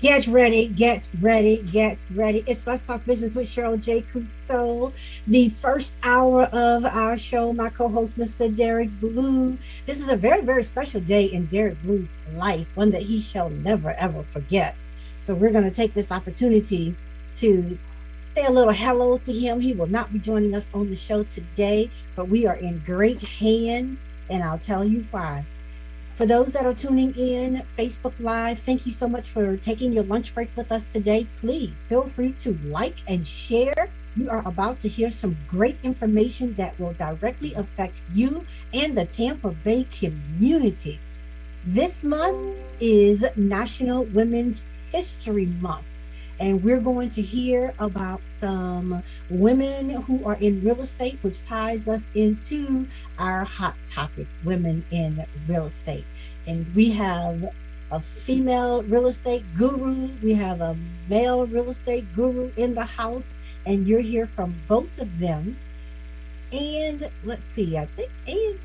Get ready, get ready, get ready. It's Let's Talk Business with Cheryl J. Crusoe, the first hour of our show. My co host, Mr. Derek Blue. This is a very, very special day in Derek Blue's life, one that he shall never, ever forget. So, we're going to take this opportunity to say a little hello to him. He will not be joining us on the show today, but we are in great hands, and I'll tell you why. For those that are tuning in, Facebook Live, thank you so much for taking your lunch break with us today. Please feel free to like and share. You are about to hear some great information that will directly affect you and the Tampa Bay community. This month is National Women's History Month, and we're going to hear about some women who are in real estate, which ties us into our hot topic, women in real estate. And we have a female real estate guru, we have a male real estate guru in the house, and you'll hear from both of them. And let's see, I think Anne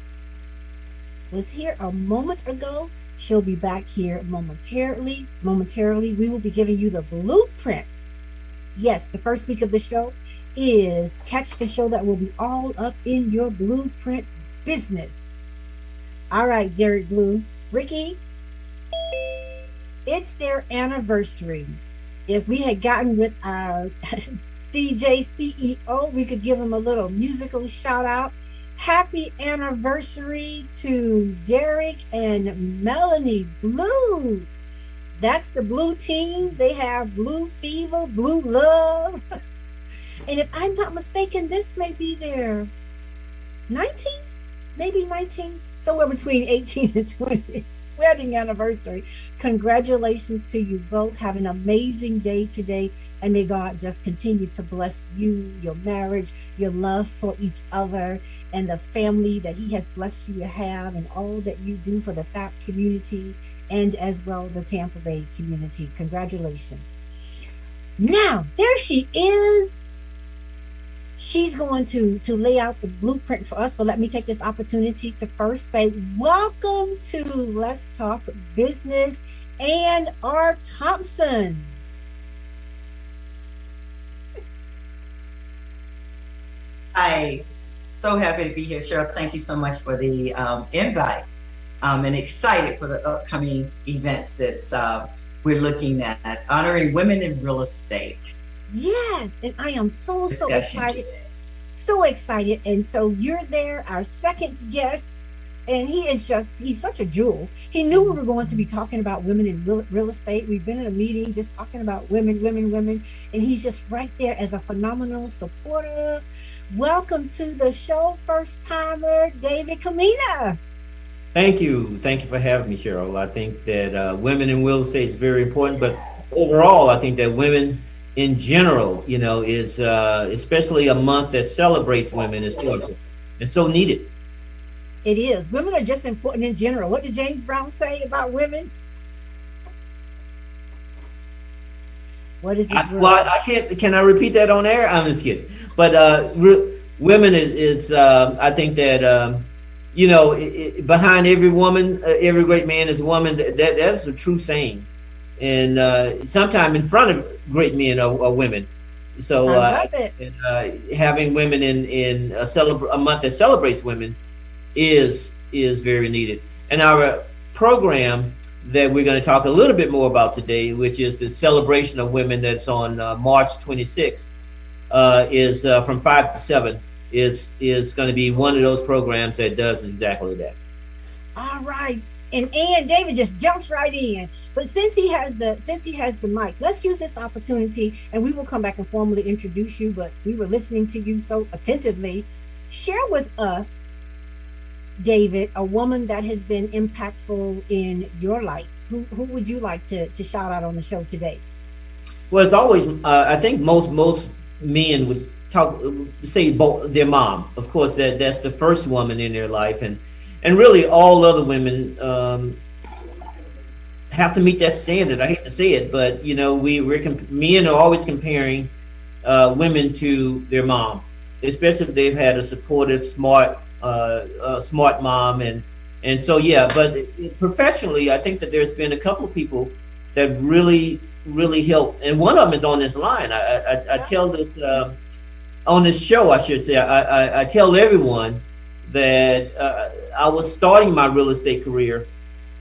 was here a moment ago. She'll be back here momentarily. Momentarily, we will be giving you the blueprint. Yes, the first week of the show is Catch the Show that will be all up in your blueprint business. All right, Derek Blue. Ricky, it's their anniversary. If we had gotten with our DJ CEO, we could give him a little musical shout out. Happy anniversary to Derek and Melanie Blue. That's the Blue team. They have Blue Fever, Blue Love. And if I'm not mistaken, this may be their 19th, maybe 19, somewhere between 18 and 20 wedding anniversary. Congratulations to you both. Have an amazing day today. And may God just continue to bless you, your marriage, your love for each other, and the family that He has blessed you to have, and all that you do for the FAP community and as well the Tampa Bay community. Congratulations. Now, there she is. She's going to lay out the blueprint for us, but let me take this opportunity to first say welcome to Let's Talk Business, Ann R. Thompson. Hi, so happy to be here, Cheryl. Thank you so much for the invite. And excited for the upcoming events that we're looking at, honoring women in real estate. Yes, and I am so excited. So excited. And so you're there, our second guest, and he's such a jewel. He knew we were going to be talking about women in real estate. We've been in a meeting just talking about women, and he's just right there as a phenomenal supporter. Welcome to the show, first timer, David Kamina. Thank you for having me, Cheryl. I think that women in real estate is very important, but overall, I think that women in general, is especially a month that celebrates women is important and so needed. It is. Women are just important in general. What did James Brown say about women? What is this? Well, I can't. Can I repeat that on air? I'm just kidding. But women is I think that behind every woman, every great man is a woman. That's a true saying. And sometimes in front of great men are women. So having women in a month that celebrates women is very needed. And our program that we're going to talk a little bit more about today, which is the celebration of women, that's on March 26th, is from 5 to 7, is going to be one of those programs that does exactly that. All right. And David just jumps right in. But since he has the mic, let's use this opportunity, and we will come back and formally introduce you. But we were listening to you so attentively. Share with us, David, a woman that has been impactful in your life. Who would you like to shout out on the show today? Well, it's always I think most men would say their mom. Of course, that's the first woman in their life, and really all other women have to meet that standard. I hate to say it, but men are always comparing women to their mom, especially if they've had a supportive, smart mom, and so yeah. But professionally, I think that there's been a couple of people that really help. And one of them is on this line. I tell this on this show, I should say. I tell everyone that I was starting my real estate career,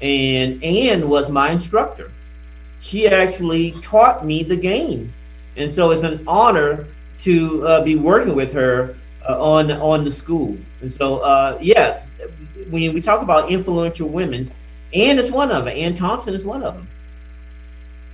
and Ann was my instructor. She actually taught me the game, and so it's an honor to be working with her on the school. And so yeah, when we talk about influential women, Ann is one of them. Ann Thompson is one of them.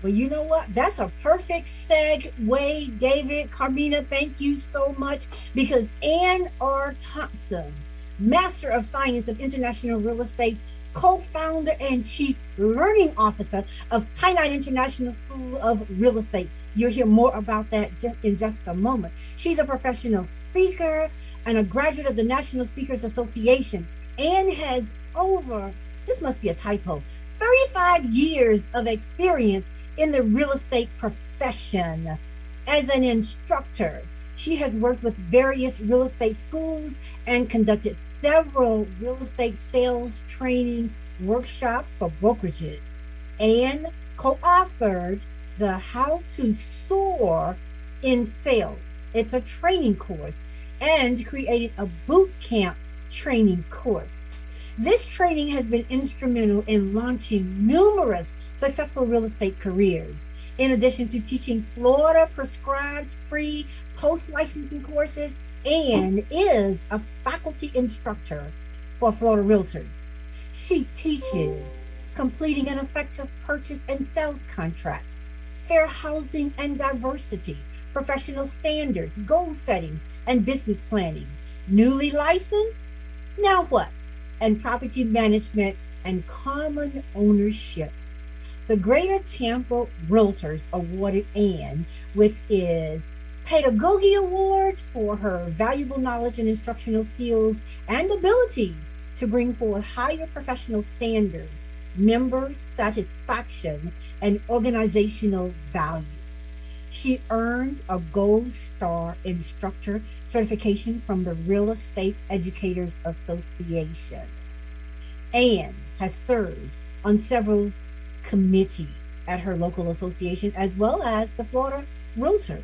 Well, you know what? That's a perfect segue, David. Carmina, thank you so much. Because Ann R. Thompson, Master of Science of International Real Estate, co-founder and chief learning officer of Pinite International School of Real Estate. You'll hear more about that in just a moment. She's a professional speaker and a graduate of the National Speakers Association, and has over, this must be a typo, 35 years of experience in the real estate profession as an instructor. She has worked with various real estate schools and conducted several real estate sales training workshops for brokerages, and co-authored the How to Soar in Sales. It's a training course, and created a boot camp training course. This training has been instrumental in launching numerous successful real estate careers, in addition to teaching Florida prescribed free post-licensing courses, and is a faculty instructor for Florida Realtors. She teaches completing an effective purchase and sales contract, fair housing and diversity, professional standards, goal settings, and business planning. Newly licensed? Now what? And property management and common ownership. The Greater Tampa Realtors awarded Ann with his Pedagogy Award for her valuable knowledge and instructional skills and abilities to bring forward higher professional standards, member satisfaction, and organizational value. She earned a Gold Star Instructor certification from the Real Estate Educators Association. Ann has served on several committees at her local association, as well as the Florida Realtor.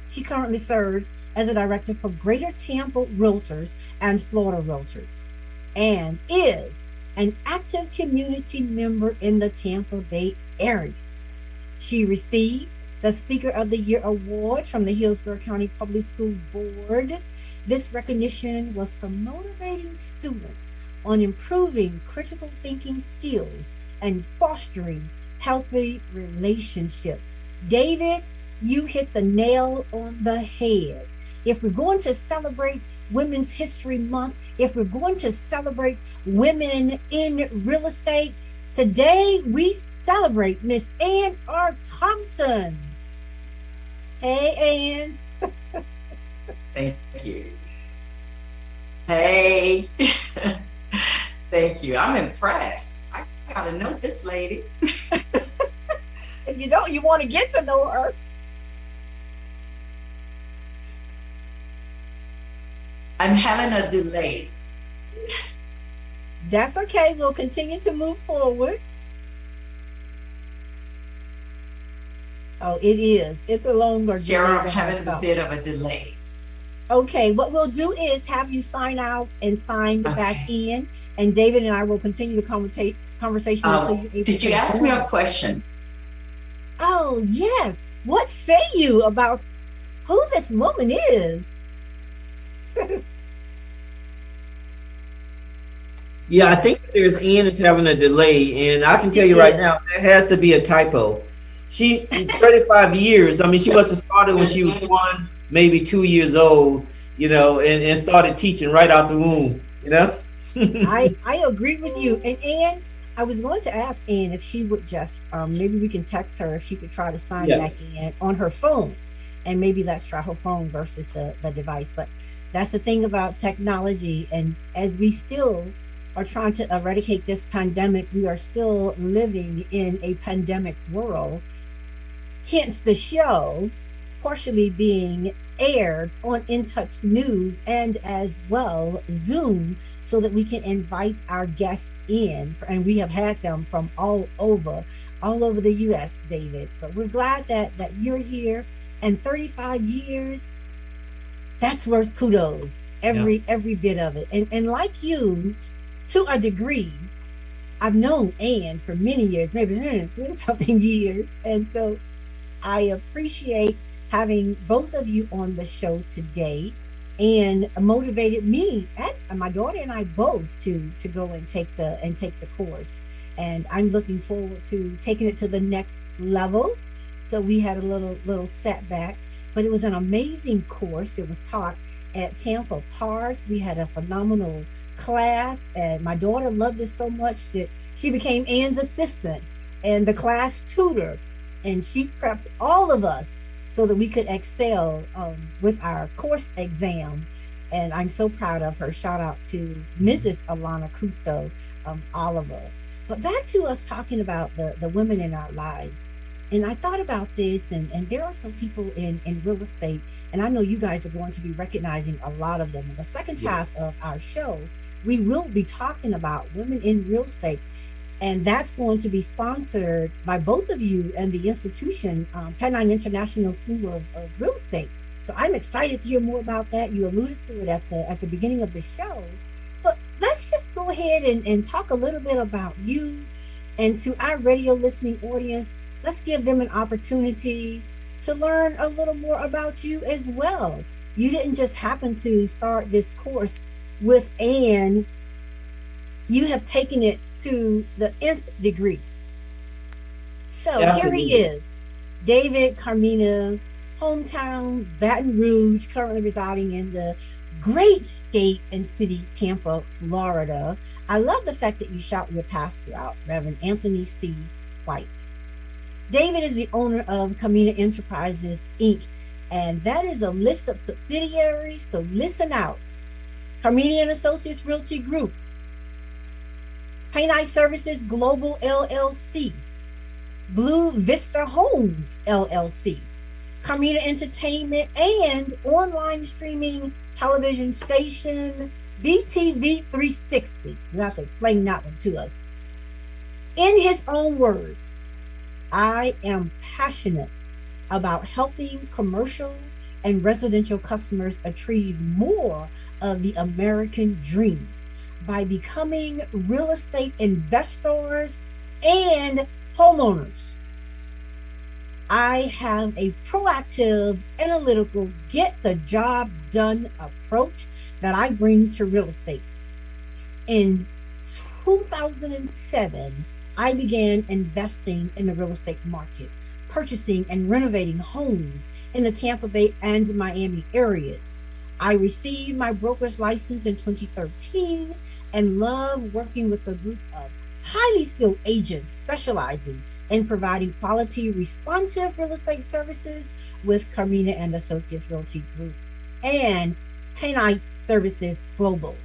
She currently serves as a director for Greater Tampa Realtors and Florida Realtors, and is an active community member in the Tampa Bay area. She received the Speaker of the Year award from the Hillsborough County Public School Board. This recognition was for motivating students on improving critical thinking skills and fostering healthy relationships. David, you hit the nail on the head. If we're going to celebrate Women's History Month, if we're going to celebrate women in real estate, today we celebrate Miss Ann R. Thompson. Hey, Ann. Thank you. Hey. Thank you. I'm impressed. I gotta know this lady. If you don't, you want to get to know her. I'm having a delay. That's okay. We'll continue to move forward. Oh, it is. It's a longer Cheryl, I'm delay. having a bit of a delay. Okay, what we'll do is have you sign out and sign back in, and David and I will continue the conversation until you're able Did you ask me a question? Oh, yes. What say you about who this woman is? Yeah, I think there's Ann is having a delay, and I can tell you right now, there has to be a typo. She 35 years. I mean, she must have started when she was 1, maybe 2 years old, and started teaching right out the womb, I agree with you. And Ann, I was going to ask Ann if she would just, maybe we can text her if she could try to sign back in on her phone. And maybe let's try her phone versus the device. But that's the thing about technology. And as we still are trying to eradicate this pandemic, we are still living in a pandemic world. Hence the show partially being aired on In Touch News and as well Zoom so that we can invite our guests in. And we have had them from all over the US, David. But we're glad that you're here. And 35 years, that's worth kudos. Yeah. Every bit of it. And like you, to a degree, I've known Anne for many years, maybe 30 something years. And so I appreciate having both of you on the show today and motivated me and my daughter and I both to go and take the course. And I'm looking forward to taking it to the next level. So we had a little setback, but it was an amazing course. It was taught at Tampa Park. We had a phenomenal class, and my daughter loved it so much that she became Anne's assistant and the class tutor, and she prepped all of us so that we could excel with our course exam. And I'm so proud of her. Shout out to Mrs. Alana Cuso, Oliver. But back to us talking about the women in our lives. And I thought about this, and there are some people in real estate, and I know you guys are going to be recognizing a lot of them. In the second Yeah. half of our show, we will be talking about women in real estate, and that's going to be sponsored by both of you and the institution, Penine International School of Real Estate. So I'm excited to hear more about that. You alluded to it at the beginning of the show, but let's just go ahead and talk a little bit about you, and to our radio listening audience, let's give them an opportunity to learn a little more about you as well. You didn't just happen to start this course with Anne, you have taken it to the nth degree. So here he Absolutely. is, David Carmina, hometown Baton Rouge, currently residing in the great state and city Tampa, Florida. I love the fact that you shout your pastor out, Reverend Anthony C. White. David is the owner of Carmina Enterprises, Inc., and that is a list of subsidiaries, so listen out. Carmina and Associates Realty Group, Paynight Services Global LLC, Blue Vista Homes LLC, Carmina Entertainment and online streaming television station BTV 360. You have to explain that one to us. In his own words, I am passionate about helping commercial and residential customers achieve more of the American dream by becoming real estate investors and homeowners. I have a proactive, analytical, get the job done approach that I bring to real estate. In 2007, I began investing in the real estate market, purchasing and renovating homes in the Tampa Bay and Miami areas. I received my broker's license in 2013 and love working with a group of highly skilled agents specializing in providing quality, responsive real estate services with Carmina and Associates Realty Group and Paynight Services Global.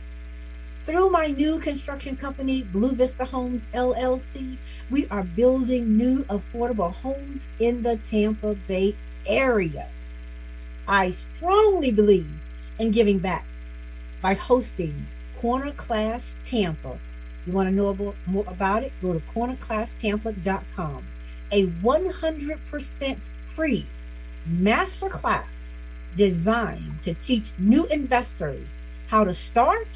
Through my new construction company, Blue Vista Homes LLC, we are building new affordable homes in the Tampa Bay area. I strongly believe in giving back by hosting Corner Class Tampa. You want to know more about it? Go to cornerclasstampa.com. A 100% free masterclass designed to teach new investors how to start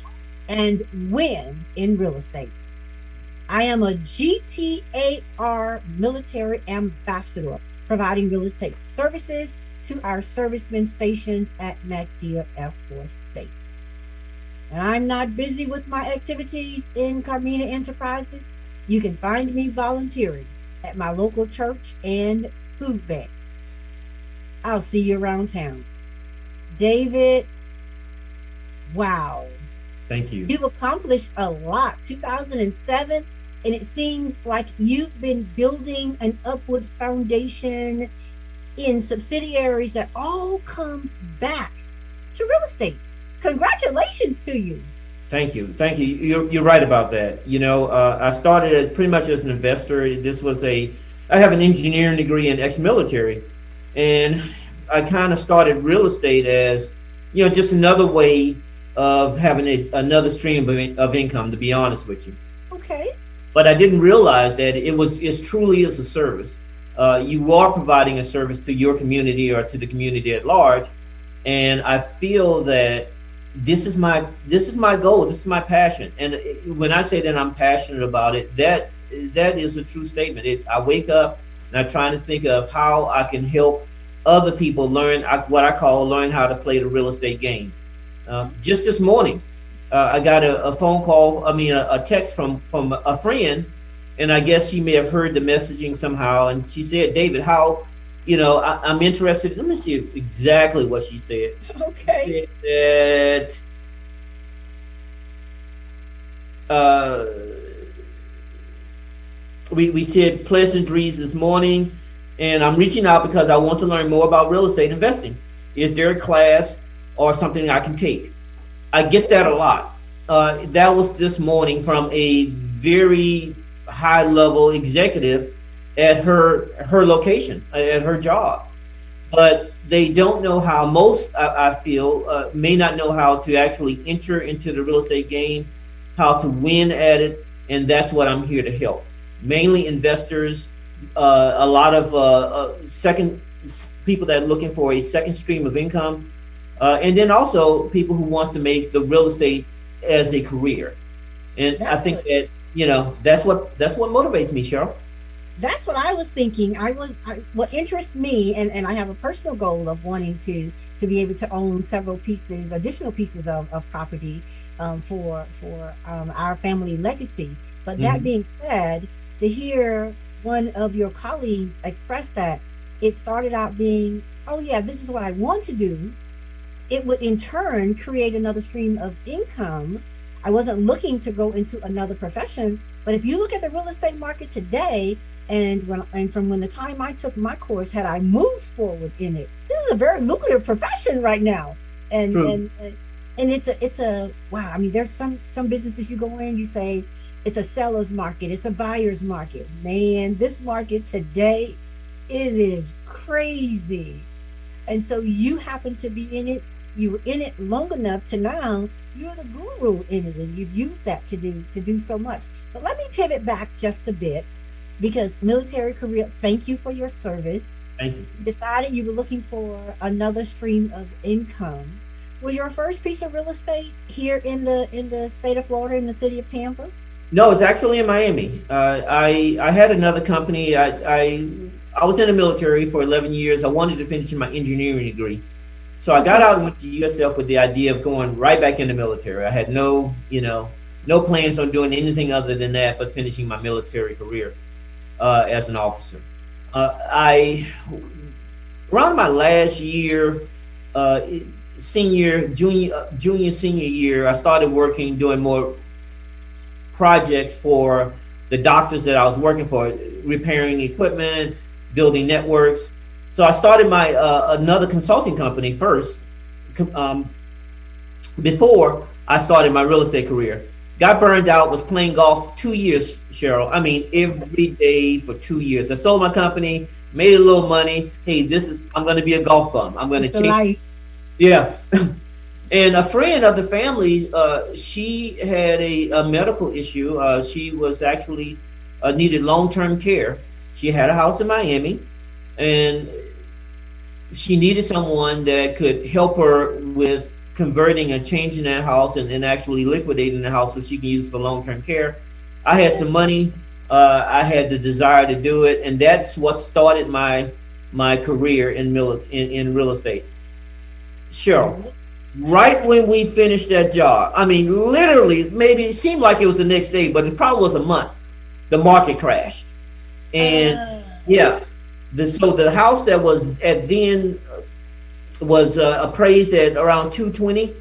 and win in real estate. I am a GTAR military ambassador, providing real estate services to our servicemen stationed at MacDill Air Force Base. And I'm not busy with my activities in Carmina Enterprises. You can find me volunteering at my local church and food banks. I'll see you around town. David, wow. Thank you. You've accomplished a lot. 2007, and it seems like you've been building an upward foundation in subsidiaries that all comes back to real estate. Congratulations to you. Thank you. Thank you. You're right about that. You know, I started pretty much as an investor. I have an engineering degree in ex-military, and I kind of started real estate as, just another way of having another stream of income, to be honest with you. Okay. But I didn't realize that it's truly is a service. You are providing a service to your community or to the community at large, and I feel that this is my goal. This is my passion. And when I say that I'm passionate about it, that is a true statement. I wake up and I'm trying to think of how I can help other people learn what I call learn how to play the real estate game. Just this morning, I got a phone call. A text from a friend, and I guess she may have heard the messaging somehow. And she said, "David, how? I'm interested." Let me see exactly what she said. Okay. She said that we said pleasantries this morning, and I'm reaching out because I want to learn more about real estate investing. Is there a class or something I can take? I get that a lot. That was this morning from a very high level executive at her location, at her job. But they don't know how, most I feel may not know how to actually enter into the real estate game, how to win at it, and that's what I'm here to help. Mainly investors, a lot of second people that are looking for a second stream of income, and then also people who wants to make the real estate as a career. And I think that that's what motivates me, Cheryl. That's what I was thinking. What interests me, and I have a personal goal of wanting to be able to own several additional pieces of property for our family legacy. But that being said, to hear one of your colleagues express that, it started out being, oh yeah, this is what I want to do. It would in turn create another stream of income. I wasn't looking to go into another profession, but if you look at the real estate market today, and from when the time I took my course, had I moved forward in it, this is a very lucrative profession right now. And it's a wow. I mean, there's some businesses you go in, you say it's a seller's market, it's a buyer's market. Man, this market today is crazy. And so you happen to be in it. You were in it long enough to now you're the guru in it, and you've used that to do so much. But let me pivot back just a bit, because military career, thank you for your service. Thank you. You decided you were looking for another stream of income. Was your first piece of real estate here in the state of Florida, in the city of Tampa? No, it's actually in Miami. I had another company. I was in the military for 11 years. I wanted to finish my engineering degree. So I got out and went to USF with the idea of going right back in the military. I had no plans on doing anything other than that, but finishing my military career as an officer. Around my last year, senior, senior year, I started working, doing more projects for the doctors that I was working for, repairing equipment, building networks. So I started my another consulting company first, before I started my real estate career. Got burned out, was playing golf 2 years, Cheryl. I mean, every day for 2 years. I sold my company, made a little money. Hey, I'm going to be a golf bum. I'm going to change. Yeah. And a friend of the family, she had a medical issue. She was actually needed long-term care. She had a house in Miami, and she needed someone that could help her with converting and changing that house and actually liquidating the house so she can use it for long-term care. I had some money. I had the desire to do it, and that's what started my career in real estate. Cheryl, right when we finished that job, I mean, literally, maybe it seemed like it was the next day, but it probably was a month, the market crashed. And so the house that was appraised at around $220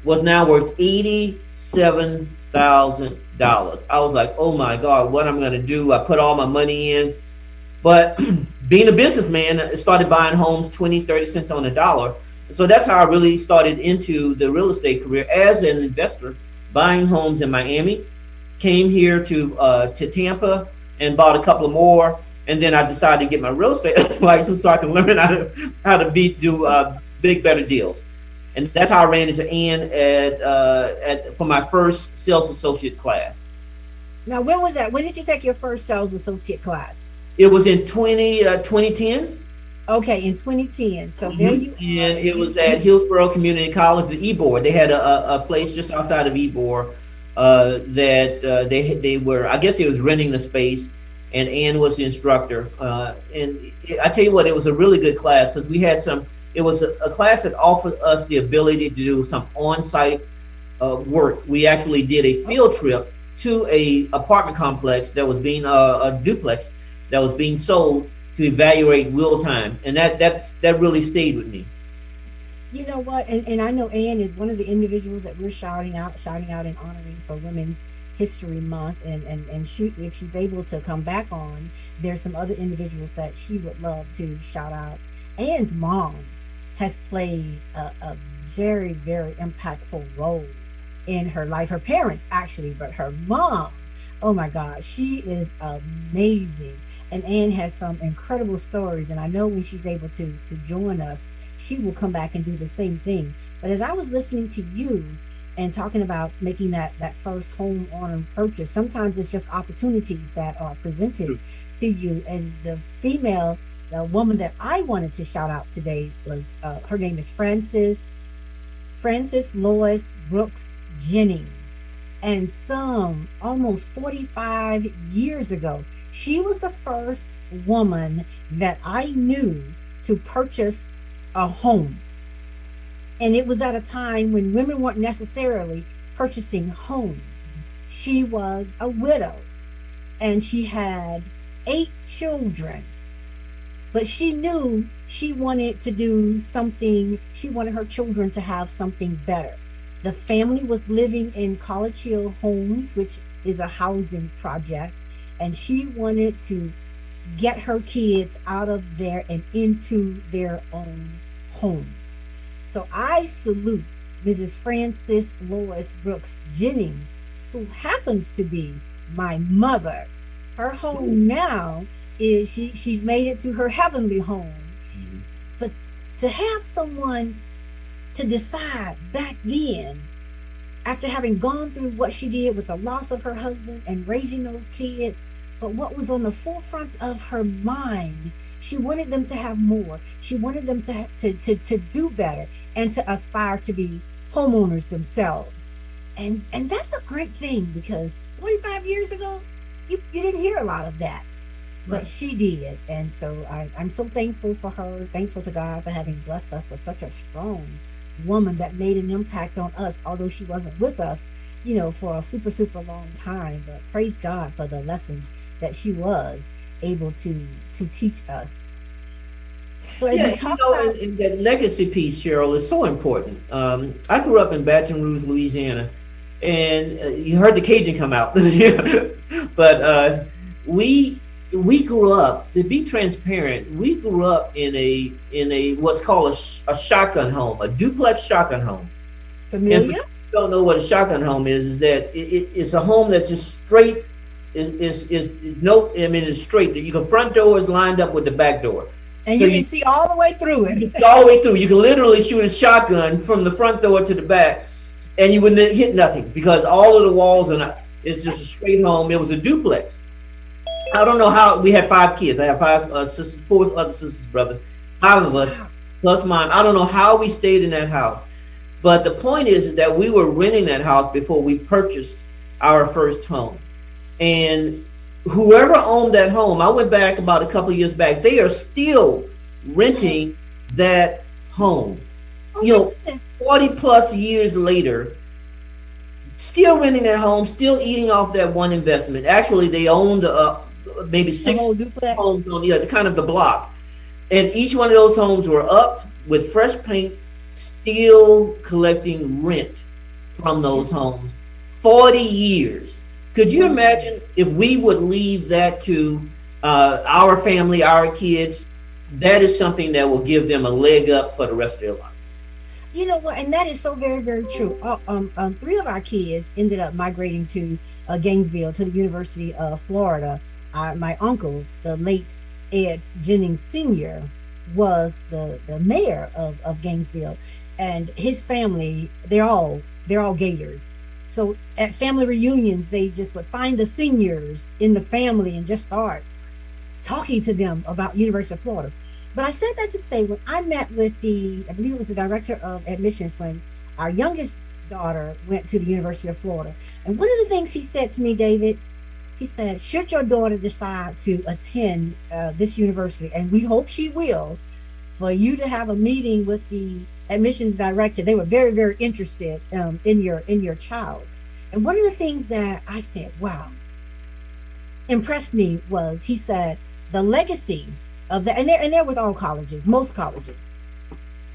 was now worth $87,000. I was like, oh my God, what am I going to do? I put all my money in. But being a businessman, I started buying homes 20-30 cents on the dollar. So that's how I really started into the real estate career as an investor, buying homes in Miami. Came here to Tampa and bought a couple of more. and then I decided to get my real estate license so I can learn do big better deals. And that's how I ran into Ann at for my first sales associate class. Now, when was that? When did you take your first sales associate class? It was in 2010. Okay, in 2010. So there And you are. it was at Hillsborough Community College, the Ybor. They had a place just outside of Ybor that they were, I guess, they was renting the space, and Ann was the instructor. And I tell you what, it was a really good class because we had some. It was a class that offered us the ability to do some on-site work. We actually did a field trip to a apartment complex that was being a duplex that was being sold to evaluate real time, and that really stayed with me. You know what? And I know Ann is one of the individuals that we're shouting out and honoring for Women's History Month. And she, if she's able to come back on, there's some other individuals that she would love to shout out. Ann's mom has played a very, very impactful role in her life. Her parents actually, but her mom, oh my God, she is amazing. And Ann has some incredible stories. And I know when she's able to join us, she will come back and do the same thing. But as I was listening to you and talking about making that first home owner purchase, sometimes it's just opportunities that are presented to you. And the woman that I wanted to shout out today was, her name is Frances Lois Brooks Jennings. And some almost 45 years ago, she was the first woman that I knew to purchase a home. And it was at a time when women weren't necessarily purchasing homes. She was a widow and she had 8 children. But she knew she wanted to do something, she wanted her children to have something better. The family was living in College Hill Homes, which is a housing project, and she wanted to get her kids out of there and into their own home. So I salute Mrs. Frances Lois Brooks Jennings, who happens to be my mother. Her home now is she's made it to her heavenly home. Mm-hmm. But to have someone to decide back then, after having gone through what she did with the loss of her husband and raising those kids, but what was on the forefront of her mind, she wanted them to have more. She wanted them to do better and to aspire to be homeowners themselves. And that's a great thing, because 45 years ago, you didn't hear a lot of that. But right. She did. And so I'm so thankful for her, thankful to God for having blessed us with such a strong woman that made an impact on us, although she wasn't with us, for a super, super long time. But praise God for the lessons that she was able to teach us. So as we talk about and that legacy piece, Cheryl, is so important. I grew up in Baton Rouge, Louisiana, and you heard the Cajun come out. But we grew up, to be transparent, we grew up in a what's called a shotgun home, a duplex shotgun home. Familiar? Don't know what a shotgun home is that it's a home that's just straight. It's straight. The front door is lined up with the back door, and so you can see all the way through it. You can see all the way through. You can literally shoot a shotgun from the front door to the back, and you wouldn't hit nothing because all of the walls it's just a straight home. It was a duplex. I don't know how we had 5 kids. I have 5 sisters, 4 other sisters, brothers, 5 of us plus mine. I don't know how we stayed in that house. But the point is that we were renting that house before we purchased our first home. And whoever owned that home, I went back about a couple of years back, they are still renting that home. 40 plus years later, still renting that home, still eating off that one investment. Actually, they owned maybe 6 homes on kind of the block. And each one of those homes were up with fresh paint, still collecting rent from those homes. 40 years. Could you imagine if we would leave that to our family, our kids? That is something that will give them a leg up for the rest of their life. You know what? And that is so very, very true. 3 of our kids ended up migrating to Gainesville, to the University of Florida. my uncle, the late Ed Jennings Sr., was the mayor of Gainesville, and his family, they're all Gators. So at family reunions, they just would find the seniors in the family and just start talking to them about University of Florida. But I said that to say, when I met with I believe it was the director of admissions when our youngest daughter went to the University of Florida, and one of the things he said to me, David, he said, should your daughter decide to attend this university, and we hope she will, for you to have a meeting with the admissions director. They were very, very interested in your child. And one of the things that I said, wow, impressed me was he said the legacy of that, and there with all colleges, most colleges,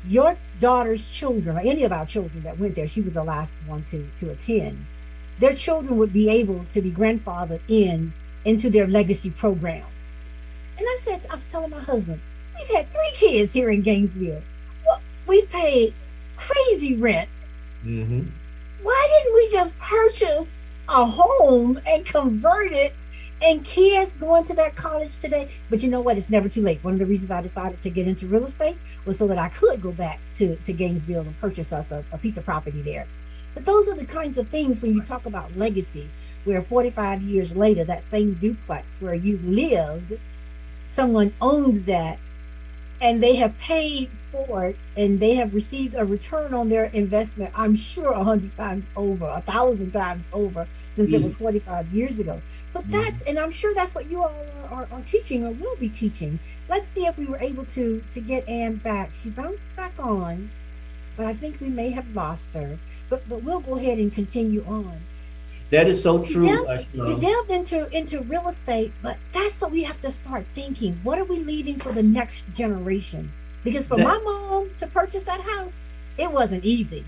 your daughter's children, or any of our children that went there, she was the last one to attend, their children would be able to be grandfathered into their legacy program. And I was telling my husband, we've had 3 kids here in Gainesville. Well, we've paid crazy rent. Mm-hmm. Why didn't we just purchase a home and convert it, and kids going to that college today? But you know what? It's never too late. One of the reasons I decided to get into real estate was so that I could go back to Gainesville and purchase us a piece of property there. But those are the kinds of things when you talk about legacy, where 45 years later, that same duplex where you lived, someone owns that, and they have paid for it, and they have received a return on their investment, I'm sure 100 times over, 1,000 times over, since it was 45 years ago. But and I'm sure that's what you all are teaching, or will be teaching. Let's see if we were able to get Ann back. She bounced back on, but I think we may have lost her. But we'll go ahead and continue on. That is so true. We delved into real estate, but that's what we have to start thinking. What are we leaving for the next generation? Because for my mom to purchase that house, it wasn't easy.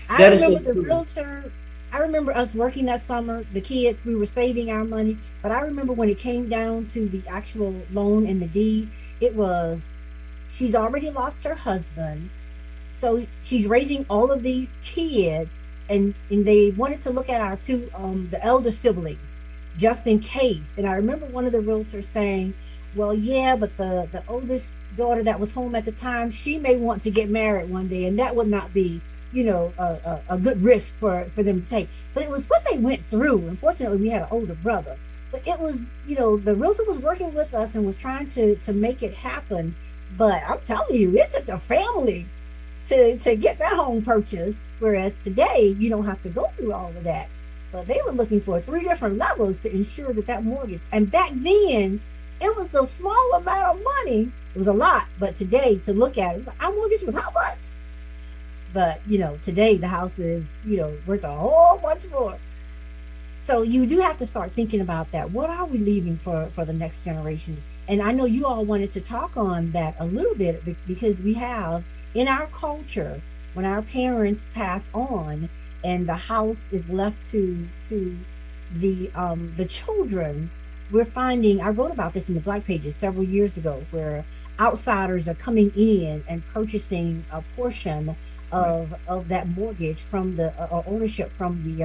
I remember the realtor. I remember us working that summer, the kids, we were saving our money. But I remember when it came down to the actual loan and the deed, it was, she's already lost her husband. So she's raising all of these kids, and they wanted to look at our the elder siblings, just in case. And I remember one of the realtors saying, well, yeah, but the oldest daughter that was home at the time, she may want to get married one day, and that would not be, a good risk for them to take. But it was what they went through. Unfortunately, we had an older brother. But it was, the realtor was working with us and was trying to make it happen. But I'm telling you, it took the family to get that home purchase, whereas today you don't have to go through all of that. But they were looking for 3 different levels to ensure that mortgage. And back then, it was a small amount of money. It was a lot, but today to look at it, was like, our mortgage was how much? But today the house is worth a whole bunch more. So you do have to start thinking about that. What are we leaving for the next generation? And I know you all wanted to talk on that a little bit, because we have in our culture, when our parents pass on and the house is left to the children, we're finding, I wrote about this in the Black Pages several years ago, where outsiders are coming in and purchasing a portion of that mortgage from the ownership from the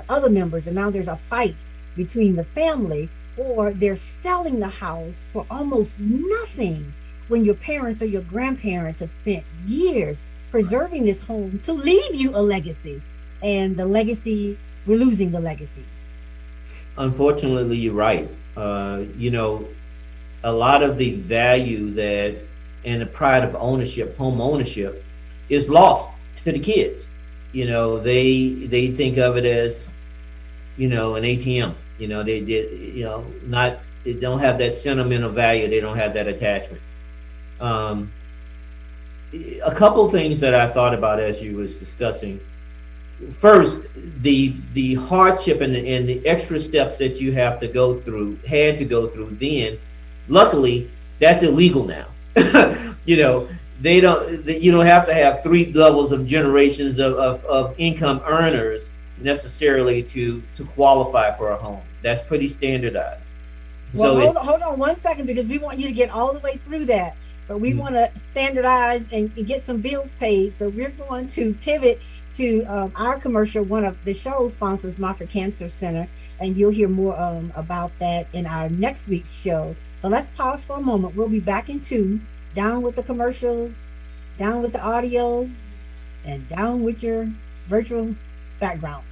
other members, and now there's a fight between the family, or they're selling the house for almost nothing, when your parents or your grandparents have spent years preserving this home to leave you a legacy. And the legacy, we're losing the legacies. Unfortunately, you're right. A lot of the value that and the pride of ownership, home ownership, is lost to the kids. They think of it as, an ATM. They don't have that sentimental value. They don't have that attachment. A couple things that I thought about as you was discussing. First, the hardship and the extra steps that you had to go through then. Luckily, that's illegal now. You don't have to have 3 levels of generations of income earners necessarily to qualify for a home. That's pretty standardized. Well, hold on 1 second, because we want you to get all the way through that. but we want to standardize and get some bills paid. So we're going to pivot to our commercial, one of the show sponsors, Moffitt Cancer Center, and you'll hear more about that in our next week's show. But let's pause for a moment. We'll be back in two. Down with the commercials, down with the audio, and down with your virtual background.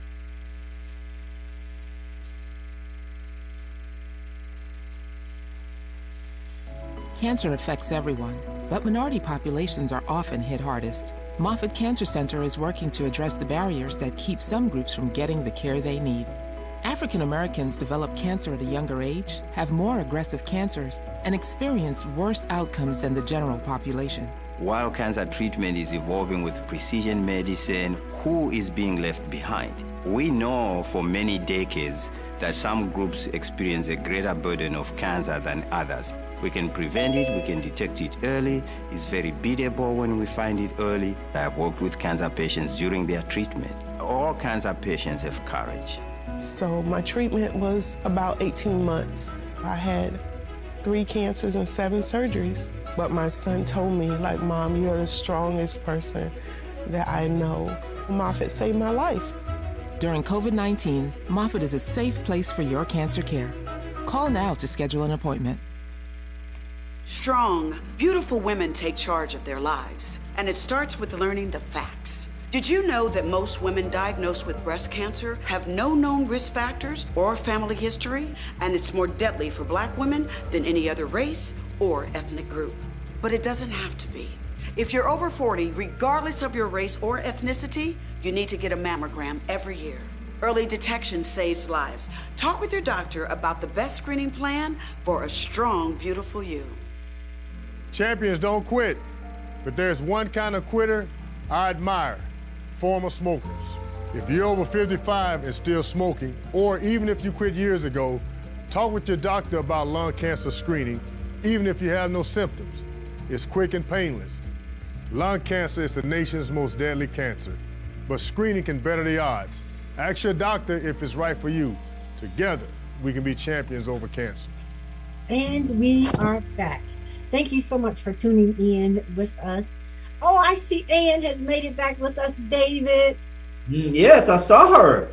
Cancer affects everyone, but minority populations are often hit hardest. Moffitt Cancer Center is working to address the barriers that keep some groups from getting the care they need. African Americans develop cancer at a younger age, have more aggressive cancers, and experience worse outcomes than the general population. While cancer treatment is evolving with precision medicine, who is being left behind? We know for many decades that some groups experience a greater burden of cancer than others. We can prevent it, we can detect it early. It's very beatable when we find it early. I have worked with cancer patients during their treatment. All cancer patients have courage. So my treatment was about 18 months. I had 3 cancers and 7 surgeries. But my son told me, like, Mom, you're the strongest person that I know. Moffitt saved my life. During COVID-19, Moffitt is a safe place for your cancer care. Call now to schedule an appointment. Strong, beautiful women take charge of their lives, and it starts with learning the facts. Did you know that most women diagnosed with breast cancer have no known risk factors or family history, and it's more deadly for Black women than any other race or ethnic group? But it doesn't have to be. If you're over 40, regardless of your race or ethnicity, you need to get a mammogram every year. Early detection saves lives. Talk with your doctor about the best screening plan for a strong, beautiful you. Champions don't quit, but there's one kind of quitter I admire: former smokers. If you're over 55 and still smoking, or even if you quit years ago, talk with your doctor about lung cancer screening, even if you have no symptoms. It's quick and painless. Lung cancer is the nation's most deadly cancer, but screening can better the odds. Ask your doctor if it's right for you. Together, we can be champions over cancer. And we are back. Thank you so much for tuning in with us. Oh, I see Ann has made it back with us, David. Yes, I saw her.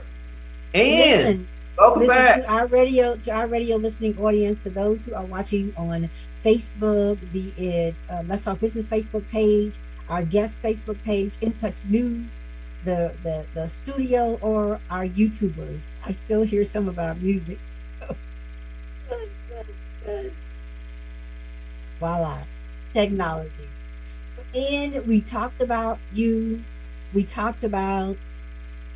Ann, welcome back. To our radio listening audience, to those who are watching on Facebook, be it Let's Talk Business Facebook page, our guest Facebook page, In Touch News, the studio, or our YouTubers. I still hear some of our music. Voila, technology. And we talked about you. We talked about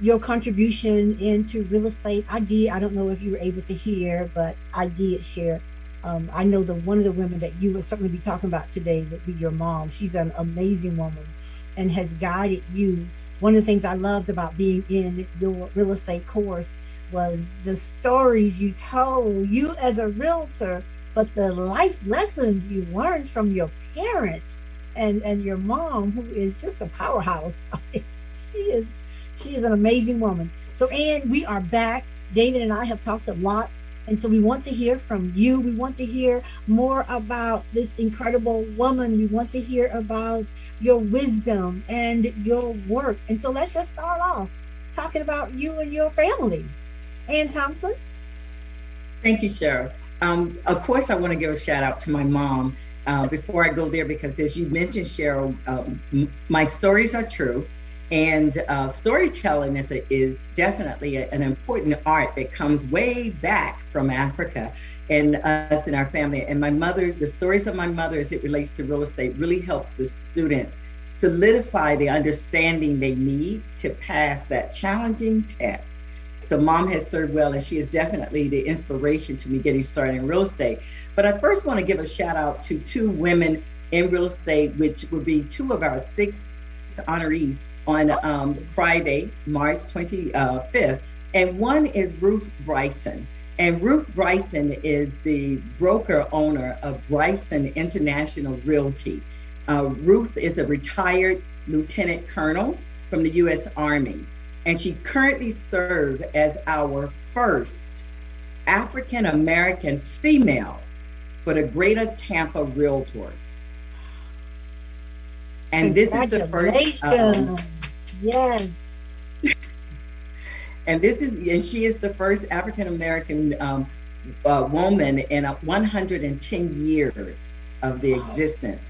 your contribution into real estate. I don't know if you were able to hear, but I did share. I know one of the women that you would certainly be talking about today would be your mom. She's an amazing woman and has guided you. One of the things I loved about being in your real estate course was the stories you told, you as a realtor, but the life lessons you learned from your parents and your mom, who is just a powerhouse. She is an amazing woman. So, Ann, we are back. David and I have talked a lot, and so we want to hear from you. We want to hear more about this incredible woman. We want to hear about your wisdom and your work. And so let's just start off talking about you and your family. Ann Thompson. Thank you, Cheryl. Of course, I want to give a shout out to my mom before I go there, because as you mentioned, Cheryl, my stories are true. And storytelling is definitely an important art that comes way back from Africa and us and our family. And my mother, the stories of my mother as it relates to real estate really helps the students solidify the understanding they need to pass that challenging test. So Mom has served well, and she is definitely the inspiration to me getting started in real estate. But I first want to give a shout out to 2 women in real estate, which would be 2 of our 6 honorees on Friday, March 25th. And one is Ruth Bryson. And Ruth Bryson is the broker owner of Bryson International Realty. Ruth is a retired lieutenant colonel from the U.S. Army. And she currently serves as our first African-American female for the Greater Tampa Realtors. And this is the first, Congratulations. Yes. and she is the first African American woman in 110 years of the existence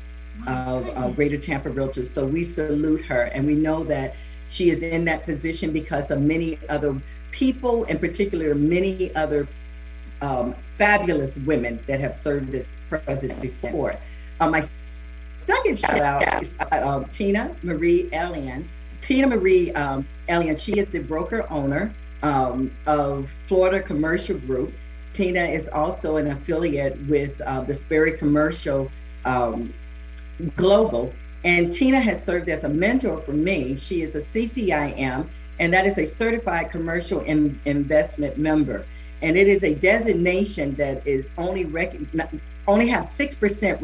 of Greater Tampa Realtors. So we salute her, and we know that she is in that position because of many other people, in particular, many other fabulous women that have served as president before. My second shout out is Tina Marie Elliot. Tina Marie Elliot, she is the broker owner of Florida Commercial Group. Tina is also an affiliate with the Sperry Commercial Global. And Tina has served as a mentor for me. She is a CCIM, and that is a Certified Commercial Investment Member. And it is a designation that is only has 6%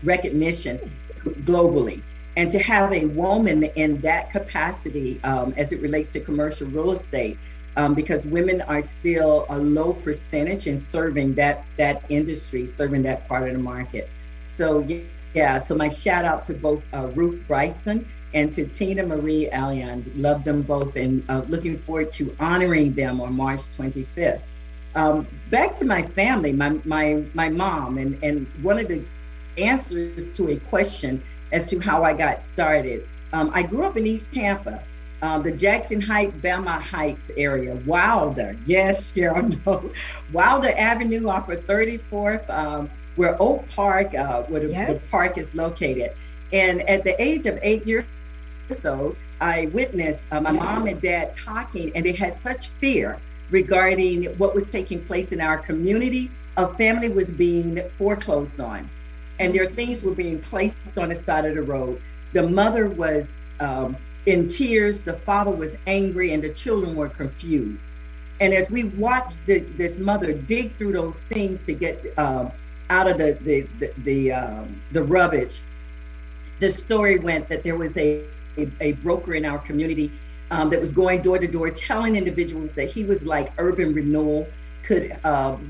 recognition globally. And to have a woman in that capacity as it relates to commercial real estate, because women are still a low percentage in serving that industry, serving that part of the market. So yeah, so my shout out to both Ruth Bryson and to Tina Marie Elliot. Love them both, and looking forward to honoring them on March 25th. Back to my family, my mom, and one of the answers to a question as to how I got started. I grew up in East Tampa, the Jackson Heights, Bama Heights area. Wilder, yes, Cheryl, no. Wilder Avenue off of 34th, where Oak Park, where the park is located. And at the age of 8 years old, I witnessed my mom and dad talking, and they had such fear regarding what was taking place in our community. A family was being foreclosed on, and their things were being placed on the side of the road. The mother was in tears, the father was angry, and the children were confused. And as we watched this mother dig through those things to get out of the rubbish, the story went that there was a broker in our community that was going door to door telling individuals that he was like urban renewal, could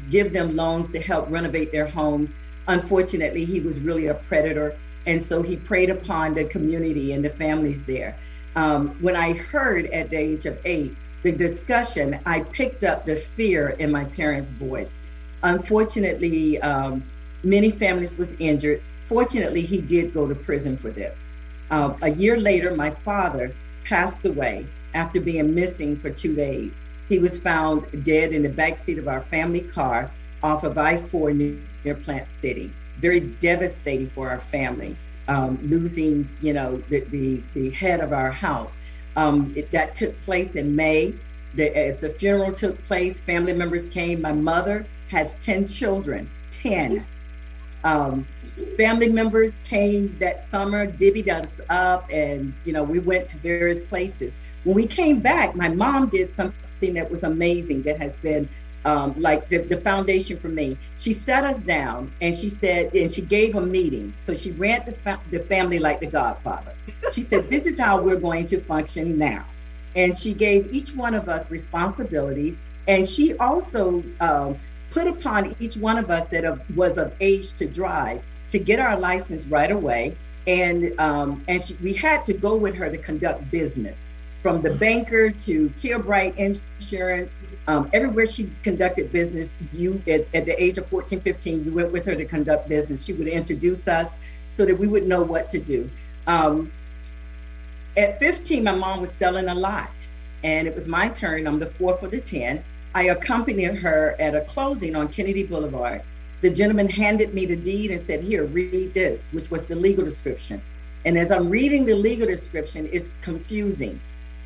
give them loans to help renovate their homes. Unfortunately, he was really a predator. And so he preyed upon the community and the families there. When I heard at the age of 8, the discussion, I picked up the fear in my parents' voice. Unfortunately, many families was injured. Fortunately, he did go to prison for this. A year later, my father passed away after being missing for 2 days. He was found dead in the backseat of our family car off of I-4 near Plant City. Very devastating for our family, losing, the head of our house. That took place in May. As the funeral took place, family members came. My mother has 10 children, 10. Family members came that summer, divvied us up, and we went to various places. When we came back, my mom did something that was amazing, that has been like the foundation for me. She sat us down and she said, and she gave a meeting. So she ran the family like the Godfather. She said, this is how we're going to function now. And she gave each one of us responsibilities. And she also put upon each one of us that was of age to drive to get our license right away. And we had to go with her to conduct business, from the banker to Kilbright Insurance. Everywhere she conducted business, at the age of 14, 15, you went with her to conduct business. She would introduce us so that we would know what to do. At 15, my mom was selling a lot, and it was my turn. I'm the fourth of the 10. I accompanied her at a closing on Kennedy Boulevard. The gentleman handed me the deed and said, here, read this, which was the legal description. And as I'm reading the legal description, it's confusing.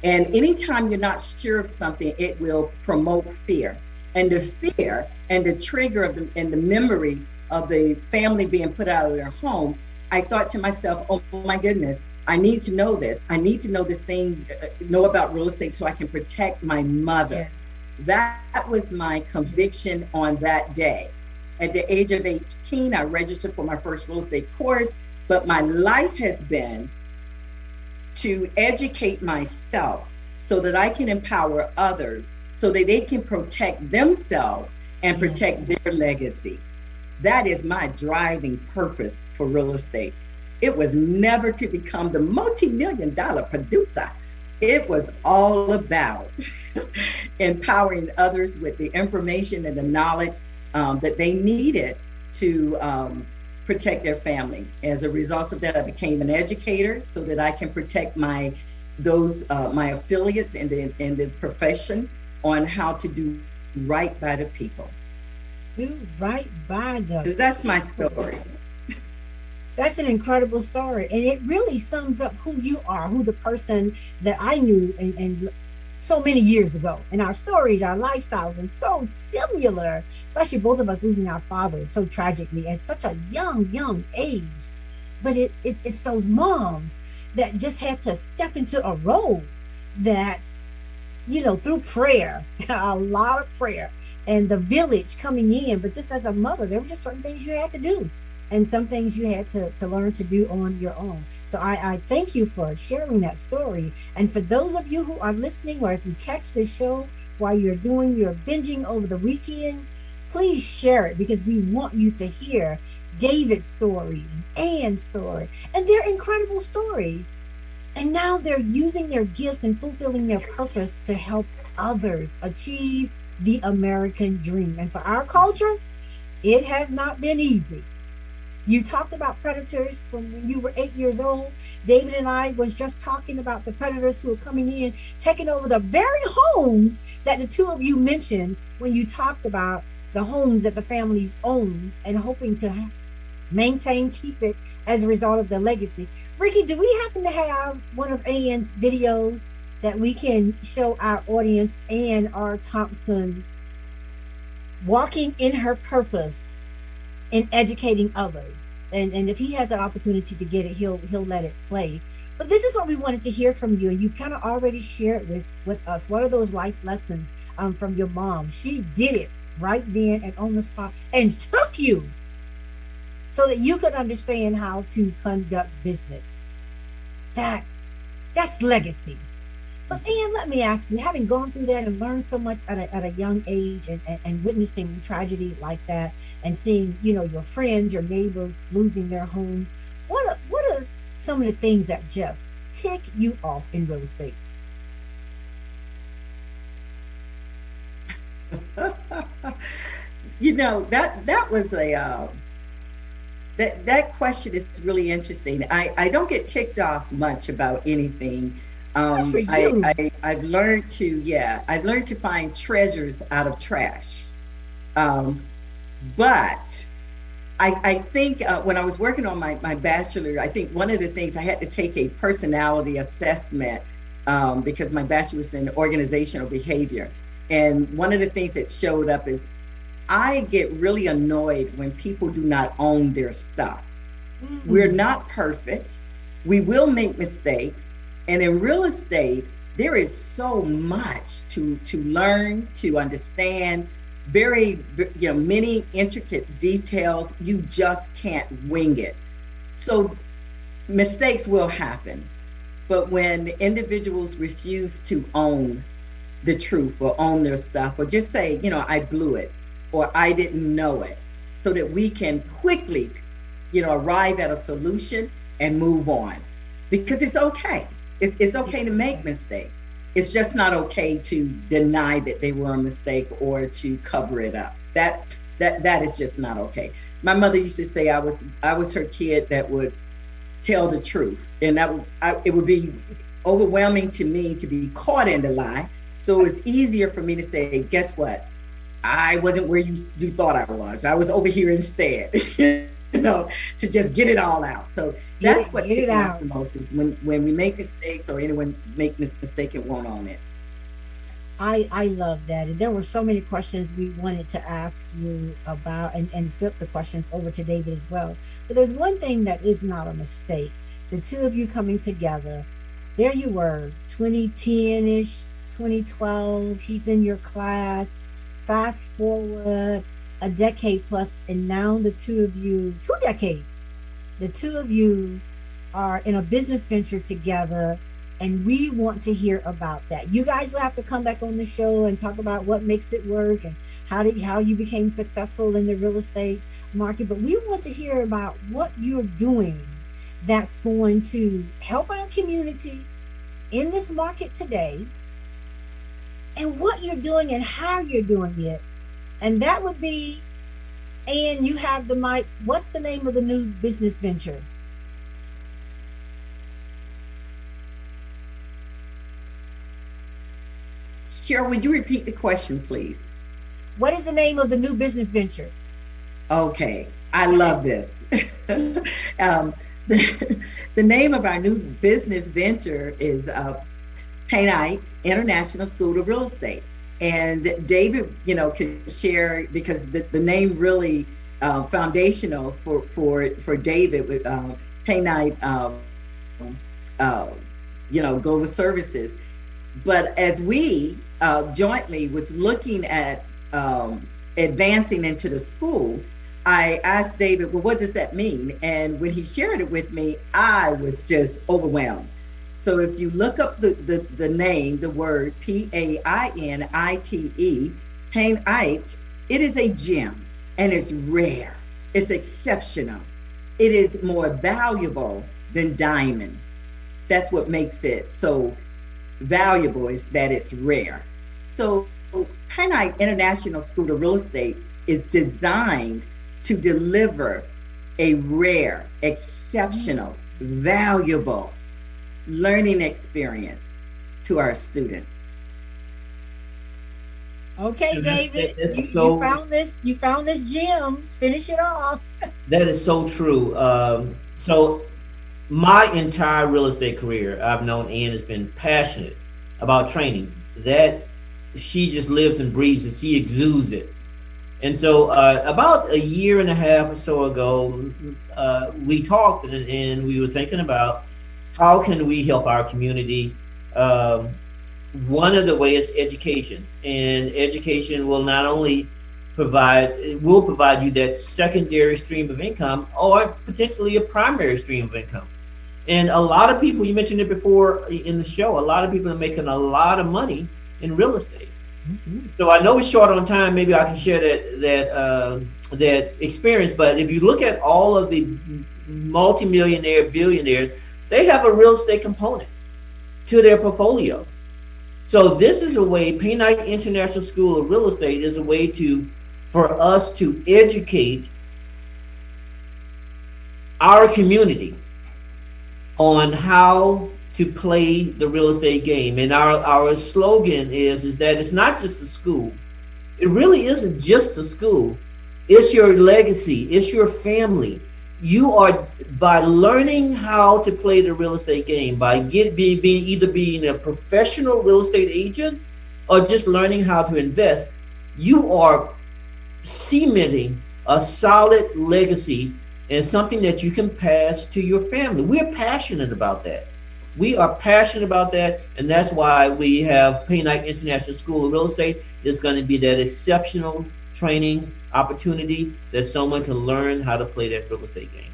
And anytime you're not sure of something, it will promote fear. And the fear and the trigger and the memory of the family being put out of their home, I thought to myself, oh my goodness, I need to know this. I need to know this thing, know about real estate so I can protect my mother. Yeah. That was my conviction on that day. At the age of 18, I registered for my first real estate course, but my life has been to educate myself so that I can empower others so that they can protect themselves and protect their legacy. That is my driving purpose for real estate. It was never to become the multi-million-dollar producer. It was all about empowering others with the information and the knowledge that they needed to protect their family. As a result of that, I became an educator so that I can protect my affiliates in the profession on how to do right by the people. Do right by the So that's my story. That's an incredible story. And it really sums up who you are, who the person that I knew and so many years ago. And our stories, our lifestyles are so similar, especially both of us losing our fathers so tragically at such a young age. But it's those moms that just had to step into a role that, through prayer, a lot of prayer, and the village coming in. But just as a mother, there were just certain things you had to do, and some things you had to learn to do on your own. So I thank you for sharing that story. And for those of you who are listening, or if you catch this show while you're doing your binging over the weekend, please share it, because we want you to hear David's story, Anne's story, and they're incredible stories. And now they're using their gifts and fulfilling their purpose to help others achieve the American dream. And for our culture, it has not been easy. You talked about predators from when you were 8 years old. David and I was just talking about the predators who are coming in, taking over the very homes that the two of you mentioned when you talked about the homes that the families own and hoping to maintain, keep it as a result of the legacy. Ricky, do we happen to have one of Anne's videos that we can show our audience, Anne R. Thompson, walking in her purpose in educating others? And if he has an opportunity to get it, he'll let it play. But this is what we wanted to hear from you, and you've kind of already shared with us. What are those life lessons from your mom? She did it right then and on the spot and took you so that you could understand how to conduct business. That's legacy. But Anne, let me ask you, having gone through that and learned so much at a young age, and witnessing tragedy like that, and seeing, your friends, your neighbors losing their homes, what are some of the things that just tick you off in real estate? That was that question is really interesting. I don't get ticked off much about anything. I've learned to find treasures out of trash. But I think when I was working on my bachelor, I think one of the things I had to take a personality assessment because my bachelor was in organizational behavior. And one of the things that showed up is I get really annoyed when people do not own their stuff. Mm-hmm. We're not perfect. We will make mistakes. And in real estate, there is so much to learn, to understand, very, many intricate details. You just can't wing it. So mistakes will happen. But when individuals refuse to own the truth or own their stuff, or just say, I blew it, or I didn't know it, so that we can quickly, arrive at a solution and move on. Because it's okay. It's okay to make mistakes. It's just not okay to deny that they were a mistake or to cover it up. That is just not okay. My mother used to say I was her kid that would tell the truth, and it would be overwhelming to me to be caught in the lie. So it's easier for me to say, guess what? I wasn't where you thought I was. I was over here instead. To just get it all out. So that's what gets out the most, is when we make mistakes, or anyone make this mistake and won't own it. I love that. And there were so many questions we wanted to ask you about, and flip the questions over to David as well. But there's one thing that is not a mistake. The two of you coming together, there you were, 2010-ish, 2012, he's in your class. Fast forward a decade plus, and now the two of you, 2 decades, the two of you are in a business venture together, and we want to hear about that. You guys will have to come back on the show and talk about what makes it work and how you became successful in the real estate market. But we want to hear about what you're doing that's going to help our community in this market today, and what you're doing and how you're doing it. And that would be, and you have the mic. What's the name of the new business venture? Cheryl, would you repeat the question, please? What is the name of the new business venture? Okay, I love this. The name of our new business venture is Painite International School of Real Estate. And David, can share, because the name really foundational for David with Painite, Global Services. But as we jointly was looking at advancing into the school, I asked David, well, what does that mean? And when he shared it with me, I was just overwhelmed. So if you look up the name, the word Painite, Painite, it is a gem, and it's rare. It's exceptional. It is more valuable than diamond. That's what makes it so valuable, is that it's rare. So Painite International School of Real Estate is designed to deliver a rare, exceptional, valuable learning experience to our students. Okay, David, you found this. You found this gem. Finish it off. That is so true. So my entire real estate career, I've known Ann has been passionate about training. That she just lives and breathes it. She exudes it. And so about a year and a half or so ago, we talked and we were thinking about how can we help our community. One of the ways is education, and education will not only provide you that secondary stream of income, or potentially a primary stream of income. And a lot of people, you mentioned it before in the show, a lot of people are making a lot of money in real estate. Mm-hmm. So I know we're short on time. Maybe I can share that experience. But if you look at all of the multimillionaire billionaires, they have a real estate component to their portfolio. So this is a way, Painite International School of Real Estate is a way for us to educate our community on how to play the real estate game. And our slogan is that it's not just a school. It really isn't just a school. It's your legacy. It's your family. You are, by learning how to play the real estate game, by being a professional real estate agent or just learning how to invest, you are cementing a solid legacy and something that you can pass to your family. We're passionate about that. We are passionate about that, and that's why we have Painite International School of Real Estate. It's going to be that exceptional training opportunity that someone can learn how to play that real estate game.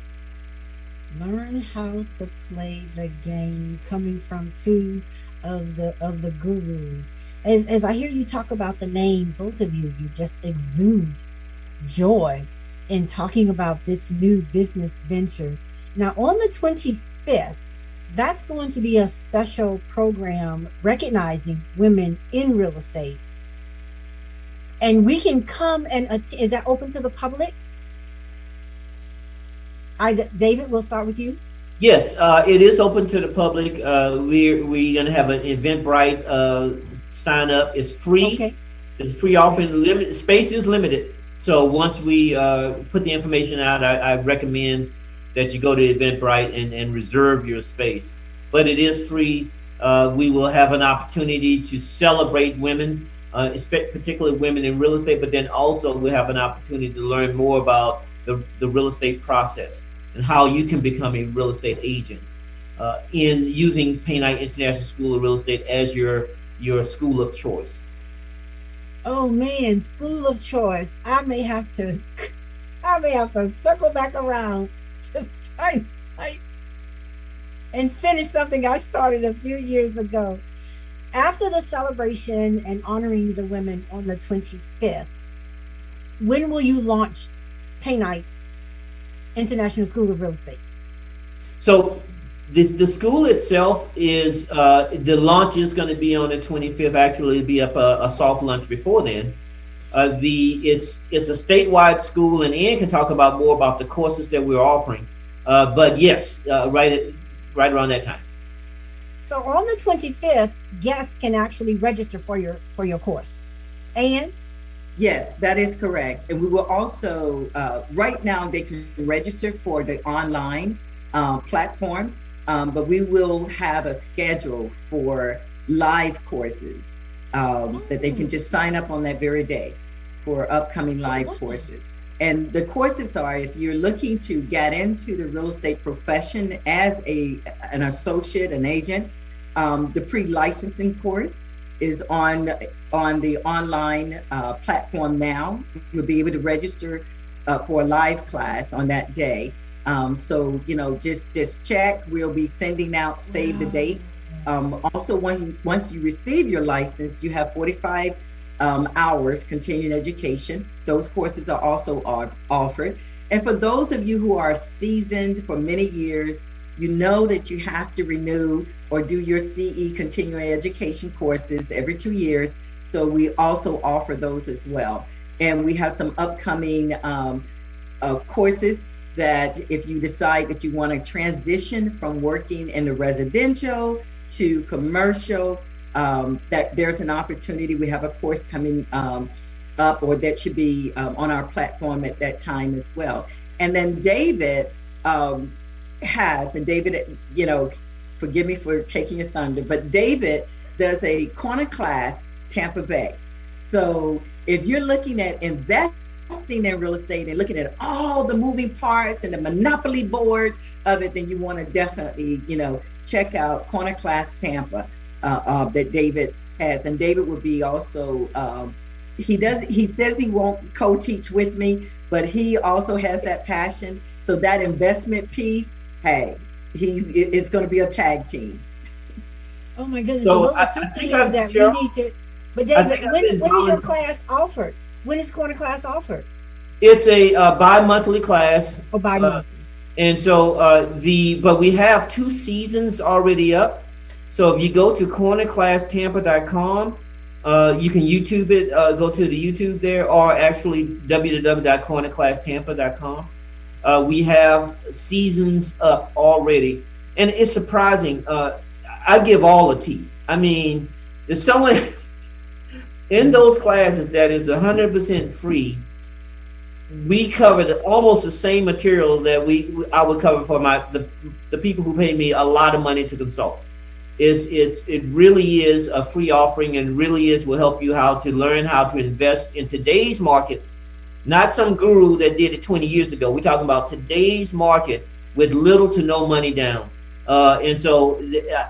Learn how to play the game, coming from two of the gurus. As I hear you talk about the name, both of you just exude joy in talking about this new business venture. Now, on the 25th, that's going to be a special program recognizing women in real estate. And we can come and is that open to the public? David, we'll start with you. Yes, it is open to the public. We're going to have an Eventbrite sign up. It's free. Okay. It's free, often limited. Space is limited. So once we put the information out, I recommend that you go to Eventbrite and reserve your space. But it is free. We will have an opportunity to celebrate women, particularly women in real estate, but then also we'll have an opportunity to learn more about the real estate process and how you can become a real estate agent in using Painite International School of Real Estate as your school of choice. Oh man, school of choice. I may have to circle back around to find and finish something I started a few years ago. After the celebration and honoring the women on the 25th, when will you launch Painite International School of Real Estate? So the school itself is the launch is going to be on the 25th. Actually, it'll be up a soft launch before then. It's a statewide school, and Ian can talk about more about the courses that we're offering. But yes, right around that time. So on the 25th, guests can actually register for your course. And Yes, that is correct. And we will also, right now, they can register for the online platform, but we will have a schedule for live courses that they can just sign up on that very day for upcoming live courses. And the courses are, if you're looking to get into the real estate profession as an associate, an agent, the pre-licensing course is on the online platform now. You'll be able to register for a live class on that day. So, just check. We'll be sending out save the dates. Also, once you receive your license, you have 45 hours continuing education. Those courses are also offered. And for those of you who are seasoned for many years, you know that you have to renew or do your CE continuing education courses every 2 years. So we also offer those as well. And we have some upcoming courses that if you decide that you want to transition from working in the residential to commercial, that there's an opportunity. We have a course coming up, or that should be on our platform at that time as well. And then David David, forgive me for taking your thunder, but David does a corner class, Tampa Bay. So if you're looking at investing in real estate and looking at all the moving parts and the monopoly board of it, then you want to definitely, check out Corner Class Tampa that David has. And David will be also, he says he won't co-teach with me, but he also has that passion. So that investment piece, hey, it's going to be a tag team. oh my goodness, So those I are two think things that Cheryl, we need to. But David, when is your volunteering. class offered? When is corner class offered? It's a bi-monthly class. Or bi-monthly? And so but we have 2 seasons already up. So if you go to cornerclasstampa.com, you can YouTube it, go to the YouTube there, or actually www.cornerclasstampa.com. We have seasons up already, and it's surprising. I give all the tea. I mean, there's someone in those classes that is 100% free. We covered almost the same material that I would cover for the people who pay me a lot of money to consult. It really is a free offering, and really will help you how to learn how to invest in today's market. Not some guru that did it 20 years ago. We're talking about today's market with little to no money down. And so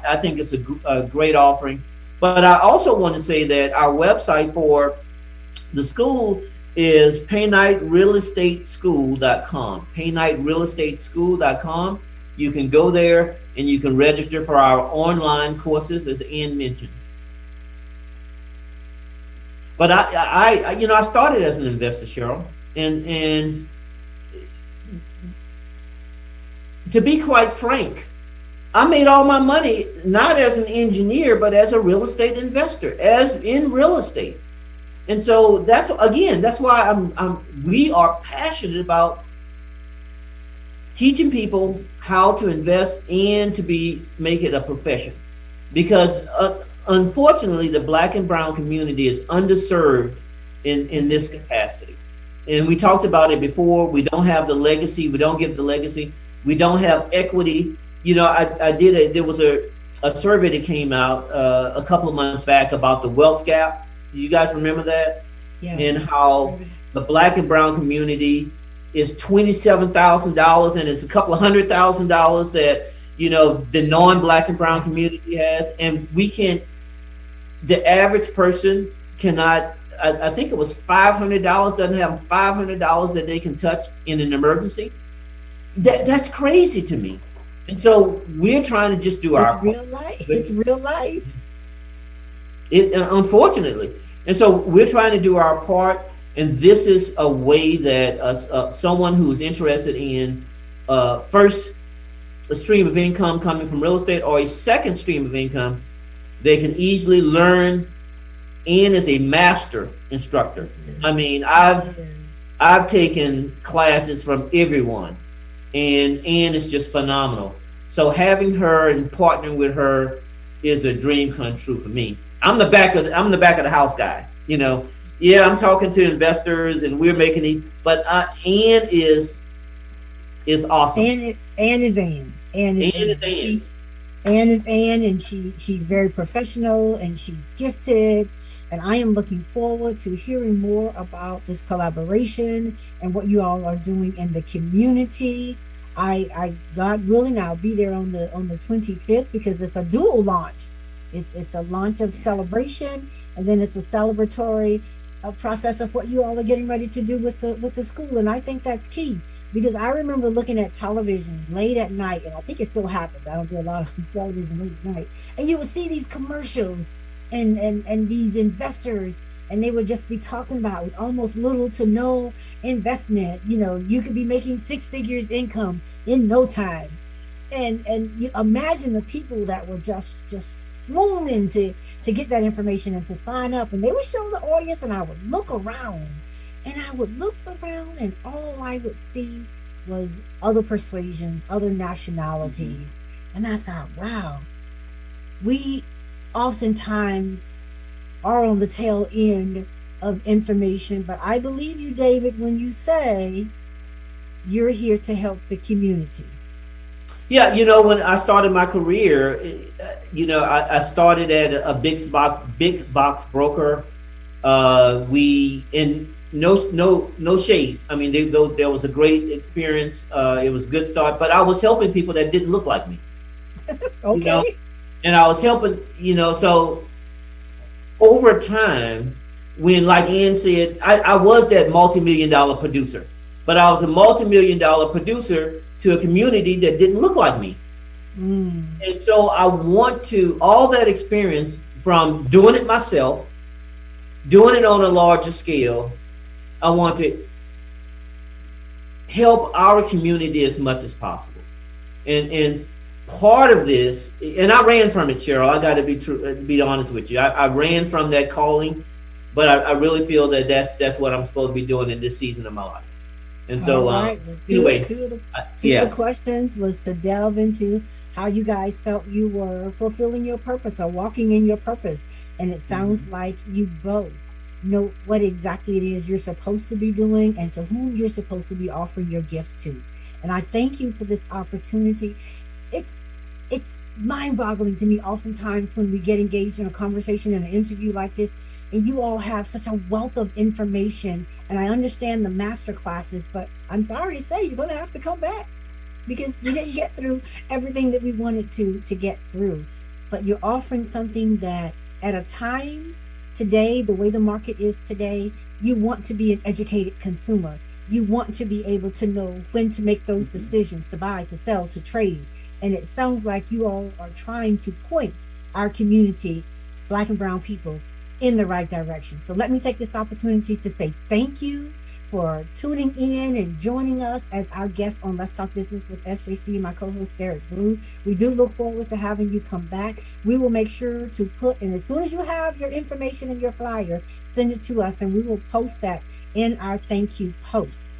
I think it's a great offering. But I also want to say that our website for the school is paynightrealestateschool.com. paynightrealestateschool.com. You can go there and you can register for our online courses, as Ian mentioned. But I started as an investor, Cheryl, and to be quite frank, I made all my money not as an engineer, but as a real estate investor, as in real estate. And so that's why we are passionate about teaching people how to invest and to make it a profession, because unfortunately the Black and brown community is underserved in this capacity. And we talked about it before. We don't have the legacy. We don't give the legacy. We don't have equity. There was a survey that came out a couple of months back about the wealth gap. Do you guys remember that? Yes. And how the Black and brown community is $27,000, and it's a couple of $100,000 that the non-Black and brown community has, and the average person cannot. I think it was $500, doesn't have $500 that they can touch in an emergency. That's crazy to me. And so we're trying to just do our. It's real life. It's real life. Unfortunately. And so we're trying to do our part, and this is a way that someone who's interested in first a stream of income coming from real estate or a second stream of income, they can easily learn. Ann is a master instructor. I mean, I've taken classes from everyone, and Ann is just phenomenal. So having her and partnering with her is a dream come true for me. I'm the back of the house guy. You know, yeah, I'm talking to investors and we're making these, but Ann is awesome. Ann is Ann. Ann is Ann, and she's very professional and she's gifted. And I am looking forward to hearing more about this collaboration and what you all are doing in the community. I God willing, I'll be there on the 25th because it's a dual launch. It's a launch of celebration, and then it's a celebratory process of what you all are getting ready to do with the school. And I think that's key because I remember looking at television late at night, and I think it still happens. I don't do a lot of television late at night, and you would see these commercials and these investors, and they would just be talking about with almost little to no investment. You know, you could be making 6 figures income in no time, and you imagine the people that were just swooning to get that information and to sign up, and they would show the audience, and I would look around, and all I would see was other persuasions, other nationalities, and I thought, wow, we oftentimes are on the tail end of information, but I believe you, David, when you say you're here to help the community. Yeah, you know, when I started my career, you know, I started at a big box broker. We in no shade. I mean, there was a great experience. It was a good start, but I was helping people that didn't look like me. Okay. You know? And I was helping, you know, so over time, when, like Ann said, I was that multi-million-dollar producer, but I was a multi-million-dollar producer to a community that didn't look like me. And so I want to, all that experience from doing it myself, doing it on a larger scale, I want to help our community as much as possible. And part of this, and I ran from it, Cheryl. I got to be honest with you. I ran from that calling, but I really feel that that's what I'm supposed to be doing in this season of my life. And so, anyway, two of the questions was to delve into how you guys felt you were fulfilling your purpose or walking in your purpose. And it sounds like you both know what exactly it is you're supposed to be doing and to whom you're supposed to be offering your gifts to. And I thank you for this opportunity. It's mind-boggling to me oftentimes when we get engaged in a conversation and an interview like this, and you all have such a wealth of information, and I understand the master classes, but I'm sorry to say you're going to have to come back because we didn't get through everything that we wanted to get through. But you're offering something that at a time today, the way the market is today, you want to be an educated consumer. You want to be able to know when to make those decisions, to buy, to sell, to trade. And it sounds like you all are trying to point our community, Black and brown people, in the right direction. So let me take this opportunity to say thank you for tuning in and joining us as our guest on Let's Talk Business with SJC and my co-host Derek Blue. We do look forward to having you come back. We will make sure to put, and as soon as you have your information and your flyer, send it to us and we will post that in our thank you post.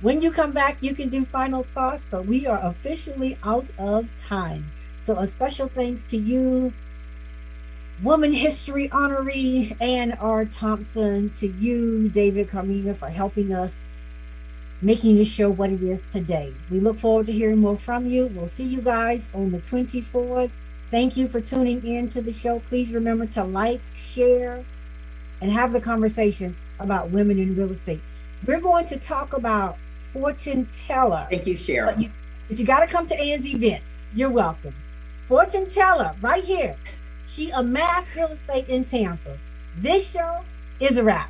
When you come back, you can do final thoughts, but we are officially out of time. So a special thanks to you, Woman History honoree Ann R. Thompson, to you, David Carmina, for helping us making this show what it is today. We look forward to hearing more from you. We'll see you guys on the 24th. Thank you for tuning in to the show. Please remember to like, share, and have the conversation about women in real estate. We're going to talk about fortune teller. Thank you, Cheryl. But you got to come to Ann's event. You're welcome. Fortune teller, right here. She amassed real estate in Tampa. This show is a wrap.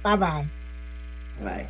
Bye-bye. Bye.